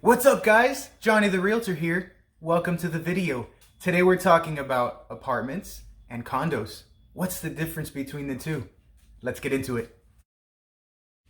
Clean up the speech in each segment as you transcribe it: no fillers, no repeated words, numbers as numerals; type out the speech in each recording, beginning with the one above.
What's up guys? Johnny the Realtor here. Welcome to the video. Today we're talking about apartments and condos. What's the difference between the two? Let's get into it.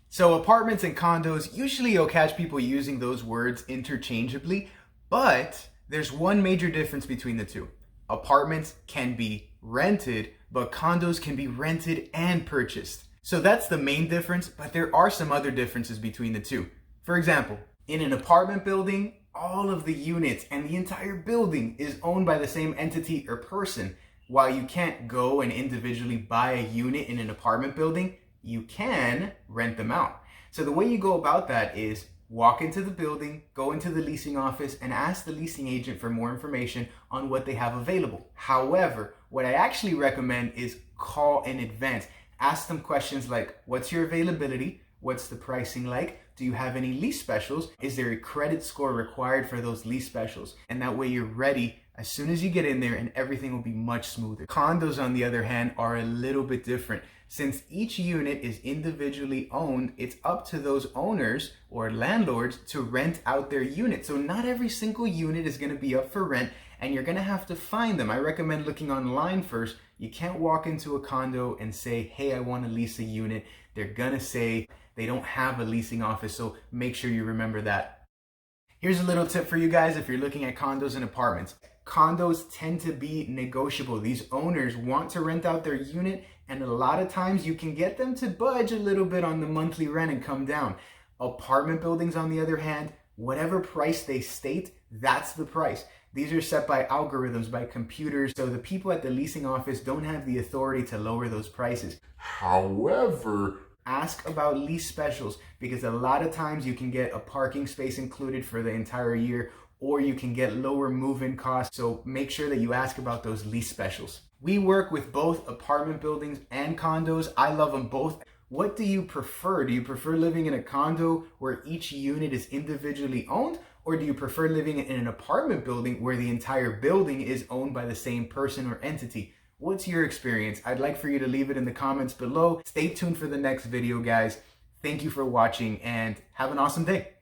So apartments and condos, usually you'll catch people using those words interchangeably, but there's one major difference between the two. Apartments can be rented, but condos can be rented and purchased. So that's the main difference, but there are some other differences between the two. For example, in an apartment building, all of the units and the entire building is owned by the same entity or person. While you can't go and individually buy a unit in an apartment building, you can rent them out. So the way you go about that is walk into the building, go into the leasing office, and ask the leasing agent for more information on what they have available. However, what I actually recommend is call in advance. Ask them questions like, what's your availability? What's the pricing like? Do you have any lease specials? Is there a credit score required for those lease specials? And that way you're ready as soon as you get in there and everything will be much smoother. Condos, on the other hand, are a little bit different. Since each unit is individually owned, it's up to those owners or landlords to rent out their unit. So not every single unit is gonna be up for rent and you're gonna have to find them. I recommend looking online first. You can't walk into a condo and say, hey, I wanna lease a unit. They're gonna say they don't have a leasing office, so make sure you remember that. Here's a little tip for you guys if you're looking at condos and apartments. Condos tend to be negotiable. These owners want to rent out their unit, and a lot of times you can get them to budge a little bit on the monthly rent and come down. Apartment buildings, on the other hand, whatever price they state, that's the price. These are set by algorithms, by computers, so the people at the leasing office don't have the authority to lower those prices. However, ask about lease specials, because a lot of times you can get a parking space included for the entire year, or you can get lower move-in costs. So make sure that you ask about those lease specials. We work with both apartment buildings and condos. I love them both. What do you prefer? Do you prefer living in a condo where each unit is individually owned? Or do you prefer living in an apartment building where the entire building is owned by the same person or entity? What's your experience? I'd like for you to leave it in the comments below. Stay tuned for the next video, guys. Thank you for watching and have an awesome day.